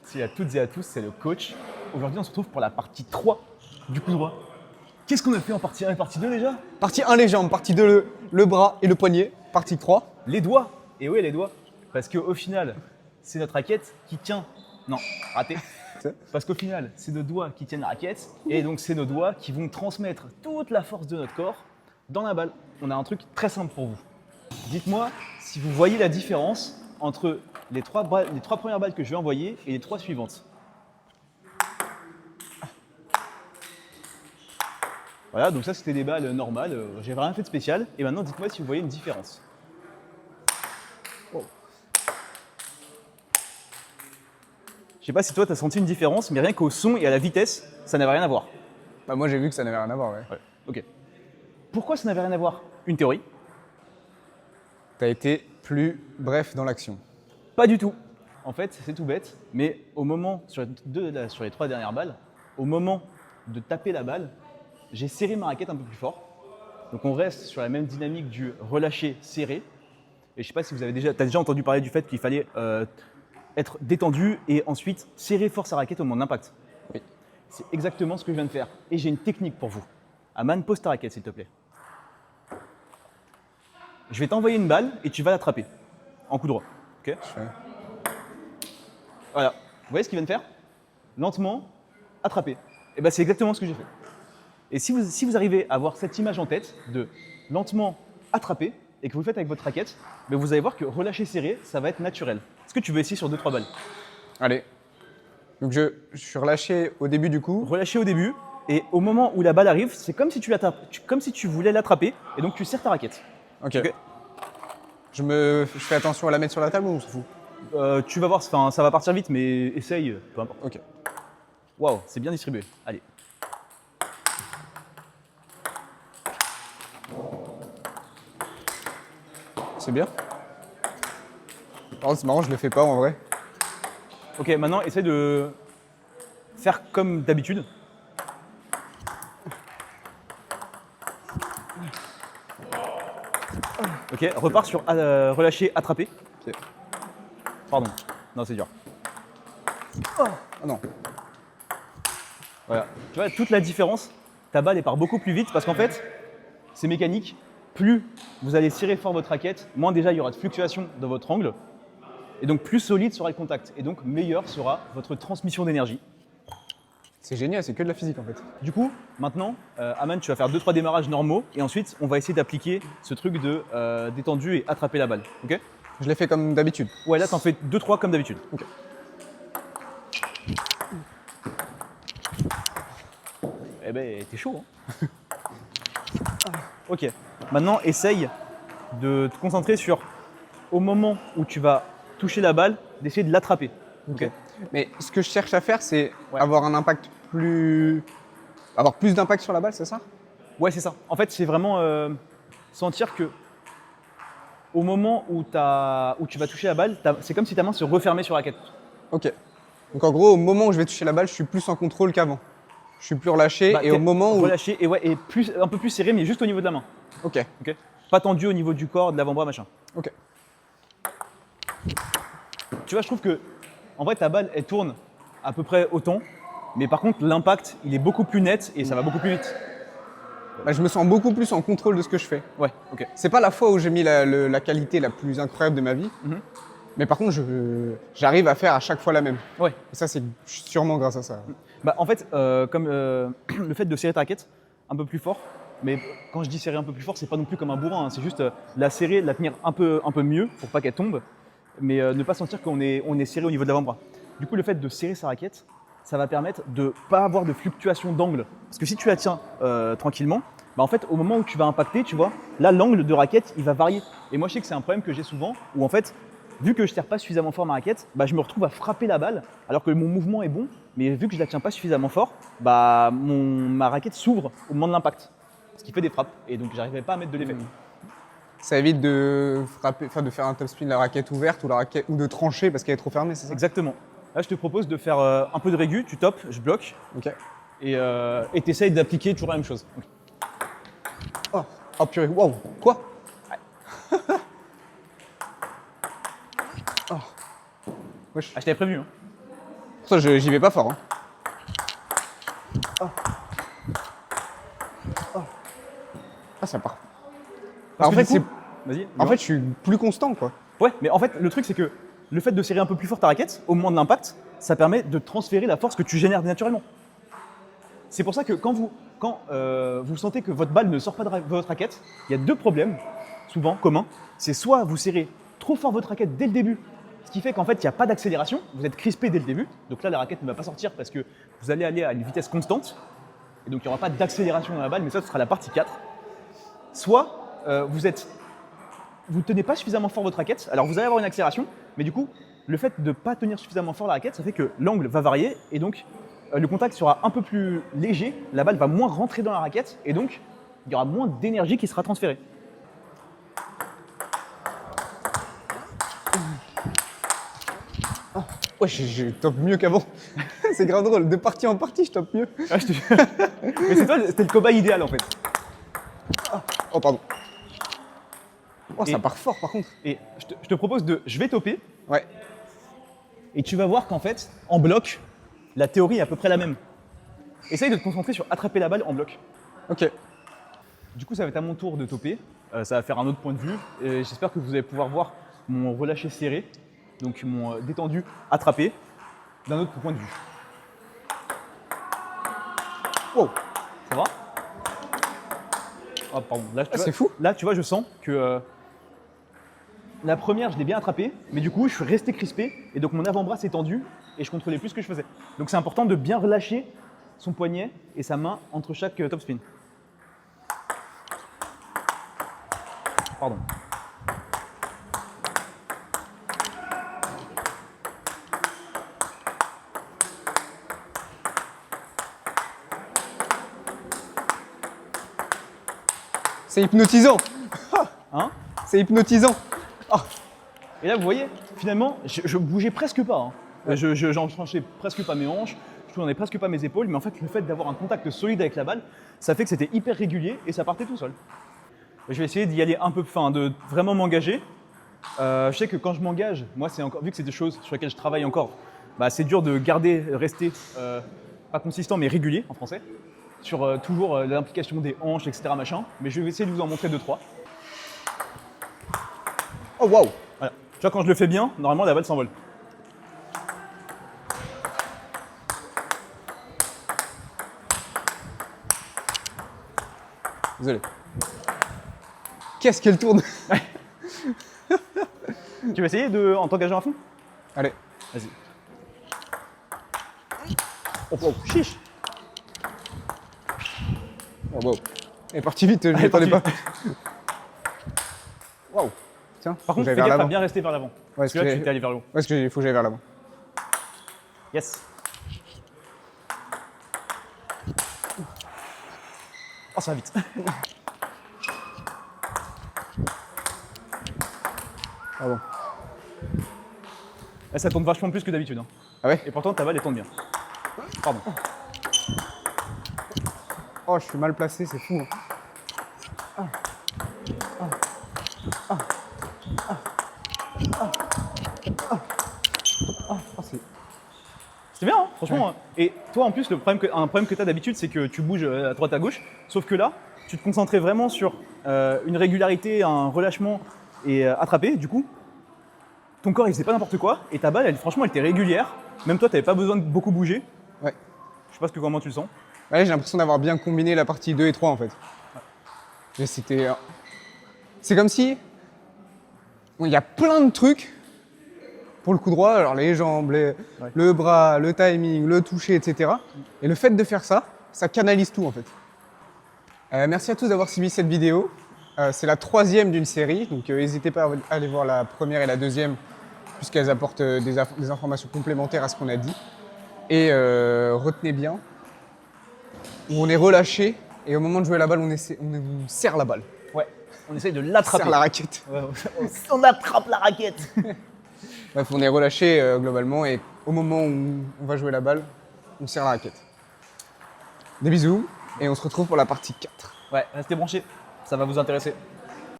Salut à toutes et à tous, c'est le coach. Aujourd'hui, on se retrouve pour la partie 3 du coup droit. Qu'est-ce qu'on a fait en partie 1 et partie 2 déjà? Partie 1 les jambes, partie 2 le bras et le poignet, partie 3. Les doigts. Et oui, les doigts. Parce qu'au final, c'est notre raquette qui tient. Non, raté. Parce qu'au final, c'est nos doigts qui tiennent la raquette. Et donc, c'est nos doigts qui vont transmettre toute la force de notre corps dans la balle. On a un truc très simple pour vous. Dites-moi si vous voyez la différence entre les trois premières balles que je vais envoyer et les 3 suivantes. Voilà, donc ça c'était des balles normales, j'ai rien fait de spécial. Et maintenant dites-moi si vous voyez une différence. Oh. Je sais pas si toi tu as senti une différence, mais rien qu'au son et à la vitesse, ça n'avait rien à voir. Bah moi j'ai vu que ça n'avait rien à voir, ouais. Ouais, ok. Pourquoi ça n'avait rien à voir? Une théorie? T'as été plus bref dans l'action. Pas du tout. En fait, c'est tout bête, mais au moment, sur les 3 dernières balles, au moment de taper la balle, j'ai serré ma raquette un peu plus fort. Donc on reste sur la même dynamique du relâcher serré. Et je ne sais pas si vous avez déjà entendu parler du fait qu'il fallait être détendu et ensuite serrer fort sa raquette au moment d'impact. Oui. C'est exactement ce que je viens de faire. Et j'ai une technique pour vous. Aman, pose ta raquette s'il te plaît. Je vais t'envoyer une balle et tu vas l'attraper en coup droit. Ok ? Voilà. Vous voyez ce qu'il vient de faire? Lentement, attraper. Et ben c'est exactement ce que j'ai fait. Et si vous arrivez à avoir cette image en tête de lentement attraper et que vous le faites avec votre raquette, ben vous allez voir que relâcher serré, ça va être naturel. Est-ce que tu veux essayer sur 2-3 balles? Allez. Donc je suis relâché au début du coup. Relâcher au début et au moment où la balle arrive, c'est comme si comme si tu voulais l'attraper et donc tu serres ta raquette. Ok. Ok. Je fais attention à la mettre sur la table ou on s'en fout? Tu vas voir, ça va partir vite, mais essaye, peu importe. Ok. Waouh, c'est bien distribué. Allez. C'est bien. Par contre c'est marrant, je le fais pas en vrai. Ok, maintenant essaye de faire comme d'habitude. Ok, repars sur relâcher, attraper. Ok. Pardon, non c'est dur. Ah non. Voilà. Tu vois toute la différence, ta balle elle part beaucoup plus vite parce qu'en fait, c'est mécanique. Plus vous allez serrer fort votre raquette, moins déjà il y aura de fluctuations dans votre angle. Et donc plus solide sera le contact. Et donc meilleure sera votre transmission d'énergie. C'est génial, c'est que de la physique en fait. Du coup, maintenant, Aman, tu vas faire 2-3 démarrages normaux et ensuite on va essayer d'appliquer ce truc de détendu et attraper la balle. Ok? Je l'ai fait comme d'habitude. Ouais, là t'en fais 2-3 comme d'habitude. Ok. Eh ben, t'es chaud, hein. Ok. Maintenant, essaye de te concentrer sur, au moment où tu vas toucher la balle, d'essayer de l'attraper. Ok. Mais ce que je cherche à faire, c'est Ouais. avoir un impact avoir plus d'impact sur la balle, c'est ça? Ouais, c'est ça. En fait, c'est vraiment sentir que au moment où tu vas toucher la balle, c'est comme si ta main se refermait sur la raquette. Ok. Donc en gros, au moment où je vais toucher la balle, je suis plus en contrôle qu'avant. Je suis plus relâché Bah, et au moment où… relâché et ouais, et un peu plus serré, mais juste au niveau de la main. Ok, Ok. Pas tendu au niveau du corps, de l'avant-bras, machin. ok. Tu vois, je trouve que en vrai, ta balle, elle tourne à peu près autant, mais par contre, l'impact, il est beaucoup plus net et ça va beaucoup plus vite. Bah, je me sens beaucoup plus en contrôle de ce que je fais. Ouais, ok. C'est pas la fois où j'ai mis la qualité la plus incroyable de ma vie, Mhm. mais par contre, j'arrive à faire à chaque fois la même. Ouais. Et ça, c'est sûrement grâce à ça. Bah, en fait, comme le fait de serrer ta raquette un peu plus fort, mais quand je dis serrer un peu plus fort, c'est pas non plus comme un bourrin, hein, c'est juste la serrer, la tenir un peu mieux pour pas qu'elle tombe, mais ne pas sentir qu'on est serré au niveau de l'avant-bras. Du coup, le fait de serrer sa raquette, ça va permettre de pas avoir de fluctuation d'angle. Parce que si tu la tiens tranquillement, bah en fait, au moment où tu vas impacter, tu vois, là, l'angle de raquette, il va varier. Et moi, je sais que c'est un problème que j'ai souvent, où en fait, vu que je serre pas suffisamment fort ma raquette, bah, je me retrouve à frapper la balle, alors que mon mouvement est bon, mais vu que je la tiens pas suffisamment fort, bah, ma raquette s'ouvre au moment de l'impact. Ce qui fait des frappes, et donc j'arrivais pas à mettre de l'effet. Ça évite de frapper, de faire un top spin la raquette ouverte ou de trancher parce qu'elle est trop fermée, c'est ça? Exactement. Là, je te propose de faire un peu de régu, tu topes, je bloque, Ok. et tu essayes d'appliquer toujours la même chose. Ok. Oh, oh purée, waouh, quoi? Oh. Wesh. Ah, je t'avais prévenu. Hein. Ça, j'y vais pas fort. Hein. Ah, ça part. Parce en que fait, du coup- Vas-y. en fait, je suis plus constant, quoi. Ouais, mais en fait, le truc, c'est que le fait de serrer un peu plus fort ta raquette, au moment de l'impact, ça permet de transférer la force que tu génères naturellement. C'est pour ça que quand vous sentez que votre balle ne sort pas de votre raquette, il y a deux problèmes, souvent communs. C'est soit vous serrez trop fort votre raquette dès le début, ce qui fait qu'en fait, il n'y a pas d'accélération, vous êtes crispé dès le début, donc là, la raquette ne va pas sortir parce que vous allez aller à une vitesse constante, et donc il n'y aura pas d'accélération dans la balle, mais ça, ce sera la partie 4. Soit vous ne tenez pas suffisamment fort votre raquette, alors vous allez avoir une accélération, mais du coup, le fait de ne pas tenir suffisamment fort la raquette, ça fait que l'angle va varier, et donc le contact sera un peu plus léger, la balle va moins rentrer dans la raquette, et donc il y aura moins d'énergie qui sera transférée. Ouais, je top mieux qu'avant. C'est grave drôle. De partie en partie, je top mieux. Ah, mais c'est toi, c'était le cobaye idéal en fait. Oh, pardon. Oh, Et- ça part fort, par contre. Et je te propose je vais toper, Ouais. et tu vas voir qu'en fait, en bloc, la théorie est à peu près la même. Essaye de te concentrer sur attraper la balle en bloc. Ok. Du coup, ça va être à mon tour de toper. Ça va faire un autre point de vue. Et j'espère que vous allez pouvoir voir mon relâché serré, donc mon détendu attrapé, d'un autre point de vue. Wow. Ça va? Oh, pardon. Là, tu vois, c'est fou. Là, tu vois, je sens que la première, je l'ai bien attrapée, mais du coup, je suis resté crispé, et donc mon avant-bras s'est tendu, et je contrôlais plus ce que je faisais. Donc c'est important de bien relâcher son poignet et sa main entre chaque topspin. Pardon. C'est hypnotisant. Hein? C'est hypnotisant. Et là, vous voyez, finalement, je bougeais presque pas. Hein. J'enclenchais presque pas mes hanches, je tournais presque pas mes épaules, mais en fait, le fait d'avoir un contact solide avec la balle, ça fait que c'était hyper régulier et ça partait tout seul. Je vais essayer d'y aller un peu, de vraiment m'engager. Je sais que quand je m'engage, moi, c'est encore, vu que c'est des choses sur lesquelles je travaille encore, bah, c'est dur de rester pas consistant, mais régulier en français, sur toujours l'implication des hanches, etc. machin. Mais je vais essayer de vous en montrer 2-3. Oh, waouh. Voilà. Tu vois, quand je le fais bien, normalement, la balle s'envole. Désolé. Qu'est-ce qu'elle tourne? Tu vas essayer en t'engageant à fond? Allez. Vas-y. Oh, oh, chiche! Oh, wow. Elle est partie vite, je Elle m'y est attendais pas. partie. Waouh. Tiens, Par contre, fais vers gaffe à l'avant. bien rester vers l'avant. Parce que parce là, que- tu t'es allé vers le haut. Ouais, parce qu'il faut que j'aille vers l'avant. Yes. Oh, ça va vite. Pardon. Là, ça tourne vachement plus que d'habitude. Hein. Ah ouais? Et pourtant, ta balle, elle tourne bien. Pardon. Oh, je suis mal placé, c'est fou. Hein. C'est bien, hein, franchement. Hein. Et toi, en plus, un problème que tu as d'habitude, c'est que tu bouges à droite à gauche. Sauf que là, tu te concentrais vraiment sur une régularité, un relâchement et attraper. Du coup, ton corps, il faisait pas n'importe quoi. Et ta balle, franchement, elle était régulière. Même toi, tu n'avais pas besoin de beaucoup bouger. Ouais. Je sais pas comment tu le sens. Ouais, j'ai l'impression d'avoir bien combiné la partie 2 et 3 en fait. Mais c'était. C'est comme si. Bon, il y a plein de trucs pour le coup droit, alors les jambes, le bras, le timing, le toucher, etc. Et le fait de faire ça, ça canalise tout en fait. Merci à tous d'avoir suivi cette vidéo. C'est la 3e d'une série, donc n'hésitez pas à aller voir la première et la deuxième, puisqu'elles apportent des informations complémentaires à ce qu'on a dit. Et retenez bien, où on est relâché, et au moment de jouer la balle, on serre la balle. Ouais. On essaye de On l'attraper. serre la raquette. Ouais, on attrape la raquette. Bref, on est relâché globalement, et au moment où on va jouer la balle, on serre la raquette. Des bisous, et on se retrouve pour la partie 4. Ouais, restez branchés. Ça va vous intéresser.